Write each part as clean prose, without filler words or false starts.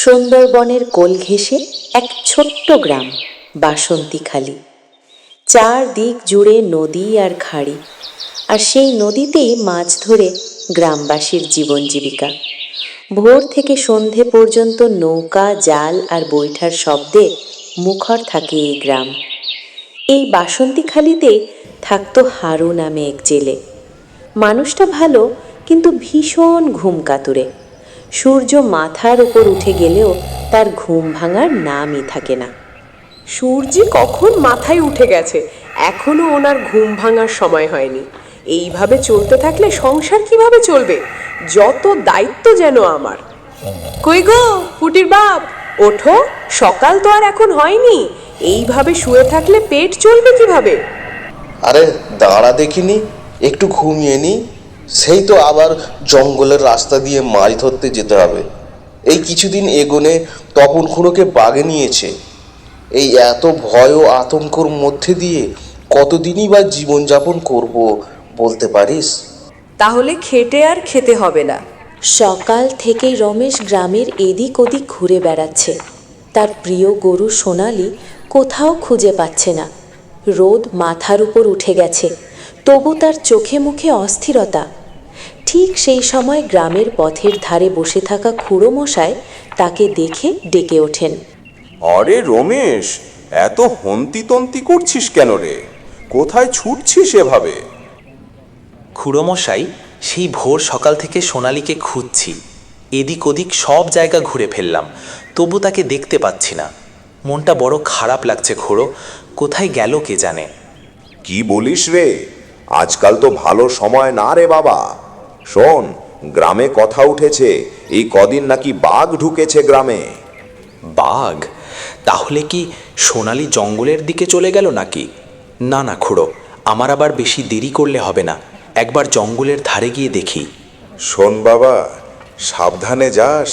সুন্দরবনের কোল ঘেঁষে এক ছোট্ট গ্রাম বাসন্তীখালী। চারদিক জুড়ে নদী আর খাড়ি, আর সেই নদীতেই মাছ ধরে গ্রামবাসীর জীবন জীবিকা। ভোর থেকে সন্ধে পর্যন্ত নৌকা, জাল আর বৈঠার শব্দে মুখর থাকে এই গ্রাম। এই বাসন্তীখালীতেই থাকতো হারু নামে এক জেলে। মানুষটা ভালো, কিন্তু ভীষণ ঘুম কাতুরে। সূর্য মাথার উপর উঠে গেলেও তার ঘুম ভাঙার নামই থাকে না। সূর্য কখন মাথায় উঠে গেছে, এখনো ওনার ঘুম ভাঙার সময় হয়নি। এইভাবে চলতে থাকলে সংসার কিভাবে চলবে? যত দায়িত্ব যেন আমার। কই গো পুটির বাপ, ওঠো, সকাল তো আর এখন হয়নি। এইভাবে শুয়ে থাকলে পেট চলবে কিভাবে? আরে দাঁড়া দেখিনি, একটু ঘুমিয়ে নি। সেই তো আবার জঙ্গলের রাস্তা দিয়ে মাছ ধরতে যেতে হবে। এই কিছুদিন এগোনে তপন খুঁড়োকে বাগে নিয়েছে। এই এত ভয় ও আতঙ্কর মধ্যে দিয়ে কতদিনই বা জীবনযাপন করব বলতে পারিস? তাহলে খেটে আর খেতে হবে না। সকাল থেকেই রমেশ গ্রামের এদিক ওদিক ঘুরে বেড়াচ্ছে। তার প্রিয় গরু সোনালি কোথাও খুঁজে পাচ্ছে না। রোদ মাথার উপর উঠে গেছে, তবু তার চোখে মুখে অস্থিরতা। ঠিক সেই সময় গ্রামের পথের ধারে বসে থাকা খুড়ো মশাই তাকে দেখে ডেকে ওঠেন। আরে রমেশ, এত হন্তি করছিস কেন রে? কোথায় ছুটছিস এভাবে? খুড়োমশাই, সেই ভোর সকাল থেকে সোনালীকে খুঁজছি। এদিক ওদিক সব জায়গা ঘুরে ফেললাম, তবু তাকে দেখতে পাচ্ছি না। মনটা বড় খারাপ লাগছে খুড়ো, কোথায় গেল কে জানে। কি বলিস রে? আজকাল তো ভালো সময় না রে বাবা। শোন, গ্রামে কথা উঠেছে এই কদিন নাকি বাঘ ঢুকেছে গ্রামে। বাঘ? তাহলে কি সোনালী জঙ্গলের দিকে চলে গেল নাকি? না না খুড়ো, আমার আবার বেশি দেরি করলে হবে না, একবার জঙ্গলের ধারে গিয়ে দেখি। শোন বাবা, সাবধানে যাস।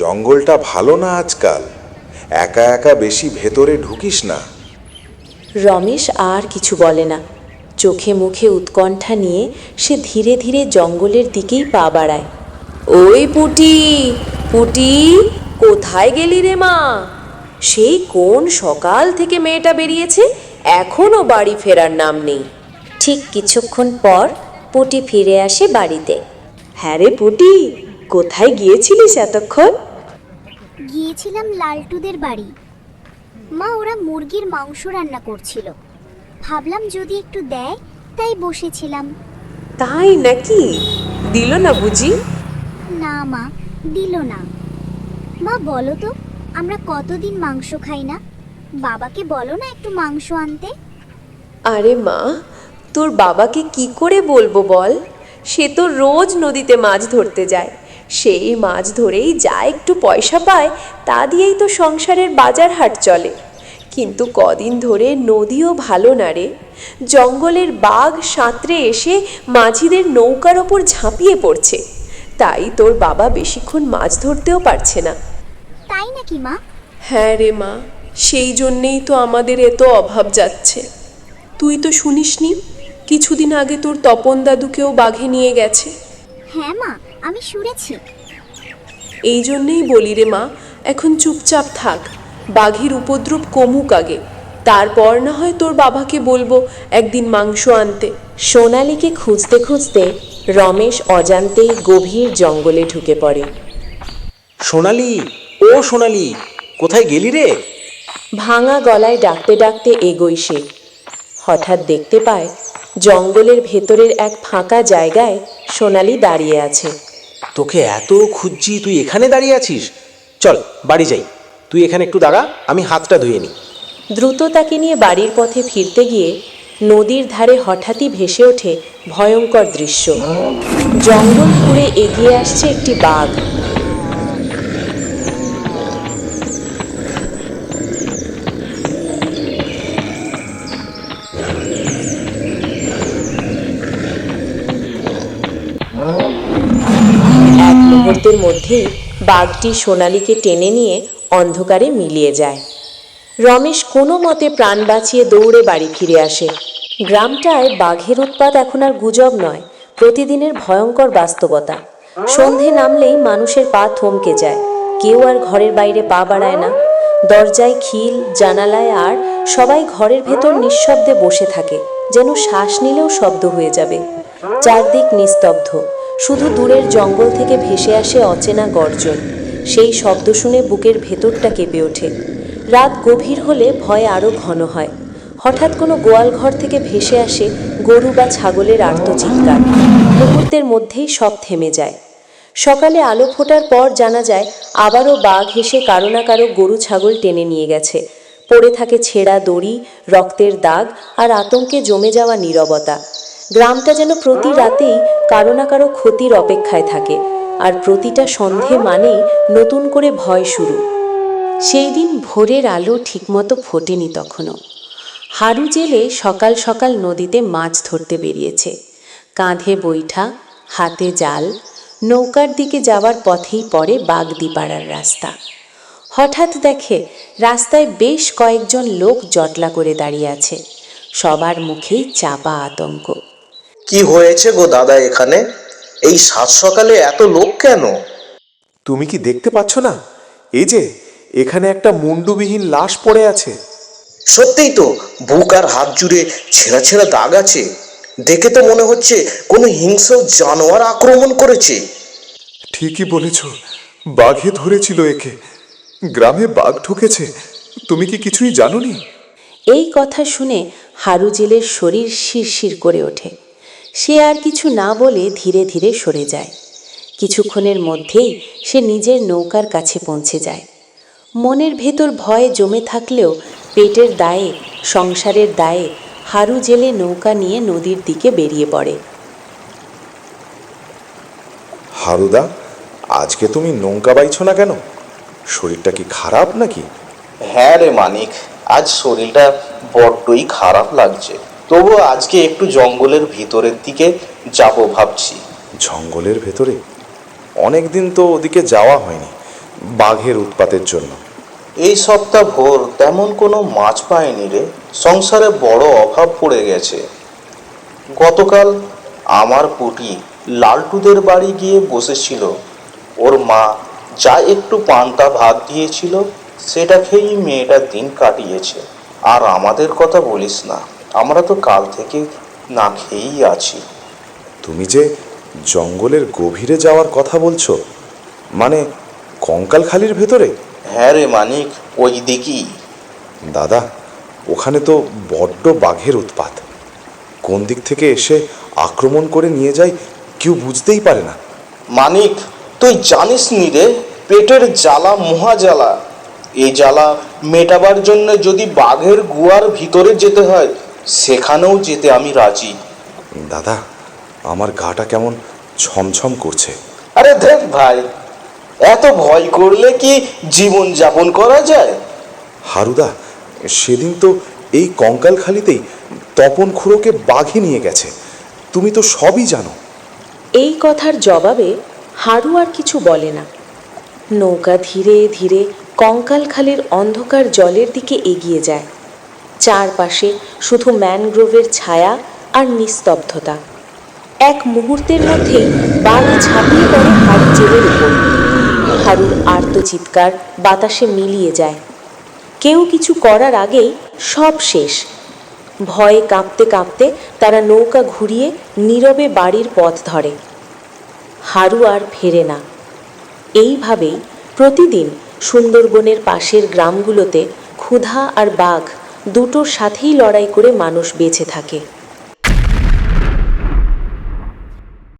জঙ্গলটা ভালো না আজকাল। একা একা বেশি ভেতরে ঢুকিস না। রমেশ আর কিছু বলে না। চোখে মুখে উৎকণ্ঠা নিয়ে সে ধীরে ধীরে জঙ্গলের দিকেই পা বাড়ায়। ওই পুটি, পুটি, কোথায় গেলি রে মা? সেই কোন সকাল থেকে মেয়েটা বেরিয়েছে, এখনো বাড়ি ফেরার নাম নেই। ঠিক কিছুক্ষণ পর পুটি ফিরে আসে বাড়িতে। হ্যাঁ রে পুটি, কোথায় গিয়েছিলিস এতক্ষণ? গিয়েছিলাম লালটুদের বাড়ি। মা, ওরা মুরগির মাংস রান্না করছিল, ভাবলাম যদি একটু দেয়, তাই বসেছিলাম। তাই নাকি? দিল না বুঝি? না মা, দিল না। মা বলো তো, আমরা কতদিন মাংস খাই না? বাবাকে বলো না একটু মাংস আনতে। আরে মা, তোর বাবাকে কি করে বলবো বল? সে তো রোজ নদীতে মাছ ধরতে যায়। সেই মাছ ধরেই যা একটু পয়সা পায়, তা দিয়েই তো সংসারের বাজার হাট চলে। কিন্তু কদিন ধরে নদীও ভালো না রে। জঙ্গলের বাঘ সাঁতরে এসে মাঝিদের নৌকার ওপর ঝাঁপিয়ে পড়ছে। তাই তোর বাবা বেশিক্ষণ মাছ ধরতেও পারছে না। তাই নাকি মা? হ্যাঁ রে মা, সেই জন্যেই তো আমাদের এত অভাব যাচ্ছে। তুই তো শুনিসনি, কিছুদিন আগে তোর তপন দাদুকেও বাঘে নিয়ে গেছে। হ্যাঁ মা, আমি শুনেছি। এই জন্যেই বলি রে মা, এখন চুপচাপ থাক, বাঘের উপদ্রব কমুক আগে, তারপর না হয় তোর বাবাকে বলবো একদিন মাংস আনতে। সোনালীকে খুঁজতে খুঁজতে রমেশ অজান্তেই গভীর জঙ্গলে ঢুকে পড়ে। সোনালী, ও সোনালী, কোথায় গেলি রে? ভাঙা গলায় ডাকতে ডাকতে এগোয় সে। হঠাৎ দেখতে পায় জঙ্গলের ভেতরের এক ফাঁকা জায়গায় সোনালী দাঁড়িয়ে আছে। তোকে এত খুঁজছি, তুই এখানে দাঁড়িয়ে আছিস? চল বাড়ি যাই, তুই এখানে একটু দাঁড়া, আমি হাতটা ধুয়ে নিই। দ্রুত তাকে নিয়ে বাড়ির পথে ফিরতে গিয়ে নদীর ধারে হঠাৎই ভেসে ওঠে ভয়ঙ্কর দৃশ্য। জঙ্গল পুড়ে এগিয়ে আসছে একটি বাঘ। এক মুহূর্তের মধ্যেই বাঘটি সোনালীকে টেনে নিয়ে অন্ধকারে মিলিয়ে যায়। রমেশ কোনো মতে প্রাণ বাঁচিয়ে দৌড়ে বাড়ি ফিরে আসে। গ্রামটায় বাঘের উৎপাত এখন আর গুজব নয়, প্রতিদিনের ভয়ঙ্কর বাস্তবতা। সন্ধে নামলেই মানুষের পা থমকে যায়, কেউ আর ঘরের বাইরে পা বাড়ায় না। দরজায় খিল, জানালায় আর সবাই ঘরের ভেতর নিঃশব্দে বসে থাকে, যেন শ্বাস নিলেও শব্দ হয়ে যাবে। চারদিক নিস্তব্ধ, শুধু দূরের জঙ্গল থেকে ভেসে আসে অচেনা গর্জন। সেই শব্দ শুনে বুকের ভেতরটা কেঁপে ওঠে। রাত গভীর হলে ভয় আরও ঘন হয়। হঠাৎ কোনো গোয়াল ঘর থেকে ভেসে আসে গরু বা ছাগলের আর্তচিৎকার। মুহূর্তের মধ্যেই সব থেমে যায়। সকালে আলো ফোটার পর জানা যায় আবারও বাঘ হেসে কারো না কারো গরু ছাগল টেনে নিয়ে গেছে। পড়ে থাকে ছেঁড়া দড়ি, রক্তের দাগ আর আতঙ্কে জমে যাওয়া নীরবতা। গ্রামটা যেন প্রতি রাতেই কারো না কারো ক্ষতির অপেক্ষায় থাকে, আর প্রতিটা সন্ধে মানেই নতুন করে ভয় শুরু। সেই দিন ভোরের আলো ঠিকমতো ফোটেনি তখনও। হারু জেলে সকাল সকাল নদীতে মাছ ধরতে বেরিয়েছে। কাঁধে বৈঠা, হাতে জাল। নৌকার দিকে যাওয়ার পথেই পড়ে বাগদিপাড়ার রাস্তা। হঠাৎ দেখে রাস্তায় বেশ কয়েকজন লোক জটলা করে দাঁড়িয়ে আছে। সবার মুখেই চাপা আতঙ্ক। কি হয়েছে গো দাদা এখানে? এই সাত সকালে এত লোক কেন? তুমি কি দেখতে পাচ্ছ না? এই যে এখানে একটা মুন্ডুবিহীন লাশ পড়ে আছে। সত্যিই তো, বুক আর হাত জুড়ে ছেঁড়া ছেঁড়া দাগ আছে। দেখে তো মনে হচ্ছে কোনো হিংস্র জানোয়ার আক্রমণ করেছে। ঠিকই বলেছ, বাঘে ধরেছিল একে। গ্রামে বাঘ ঢুকেছে। তুমি কি কিছুই জানোনি? এই কথা শুনে হারু জেলের শরীর শিরশির করে ওঠে। সে আর কিছু না বলে ধীরে ধীরে সরে যায়। কিছুক্ষণের মধ্যেই সে নিজের নৌকার কাছে পৌঁছে যায়। মনের ভেতর ভয় জমে থাকলেও পেটের দায়ে, সংসারের দায়ে হারু জেলে নৌকা নিয়ে নদীর দিকে বেরিয়ে পড়ে। হারুদা, আজকে তুমি নৌকা বাইছো না কেন? শরীরটা কি খারাপ নাকি? হ্যাঁ রে মানিক, আজ শরীরটা বড্ডই খারাপ লাগছে। তবু আজকে একটু জঙ্গলের ভিতরের দিকে যাব ভাবছি। জঙ্গলের ভেতরে? অনেক দিন তো ওদিকে যাওয়া হয়নি, বাঘের উৎপাতের জন্য। এই সপ্তাহ ভোর তেমন কোনো মাছ পাইনি রে। সংসারে বড় অভাব পড়ে গেছে। গতকাল আমার পুটি লালটুদের বাড়ি গিয়ে বসেছিল। ওর মা যা একটু পান্তা ভাত দিয়েছিল সেটা খেয়েই মেয়েটা দিন কাটিয়েছে। আর আমাদের কথা বলিস না, আমরা তো কাল থেকে না খেয়েই আছি। তুমি যে জঙ্গলের গভীরে যাওয়ার কথা বলছো, মানে কঙ্কালখালির ভেতরে? হ্যাঁ রে মানিক, ওই দিকই। দাদা, ওখানে তো বড্ড বাঘের উৎপাত। কোন দিক থেকে এসে আক্রমণ করে নিয়ে যায় কেউ বুঝতেই পারে না। মানিক, তুই জানিস নি রে, পেটের জ্বালা মহা জ্বালা। এই জ্বালা মেটাবার জন্য যদি বাঘের গুয়ার ভিতরে যেতে হয়, সেখানেও যেতে আমি রাজি। দাদা, আমার গাটা কেমন ছমছম করছে। আরে দেখ ভাই, এত ভয় করলে কি জীবন যাপন করা যায়? হারুদা, সেদিন তো এই কঙ্কালখালিতেই তপন খুড়োকে বাঘে নিয়ে গেছে। তুমি তো সবই জানো। এই কথার জবাবে হারু আর কিছু বলে না। নৌকা ধীরে ধীরে কঙ্কালখালির অন্ধকার জলের দিকে এগিয়ে যায়। চারপাশে শুধু ম্যানগ্রোভের ছায়া আর নিস্তব্ধতা। এক মুহূর্তের মধ্যেই বাঘ ঝাঁপিয়ে পড়ে হারু জেলের উপর। হারুর আর্তচিৎকার বাতাসে মিলিয়ে যায়। কেউ কিছু করার আগেই সব শেষ। ভয়ে কাঁপতে কাঁপতে তারা নৌকা ঘুরিয়ে নীরবে বাড়ির পথ ধরে। হারু আর ফেরে না। এইভাবেই প্রতিদিন সুন্দরবনের পাশের গ্রামগুলোতে ক্ষুধা আর বাঘ দুটোর সাথেই লড়াই করে মানুষ বেঁচে থাকে।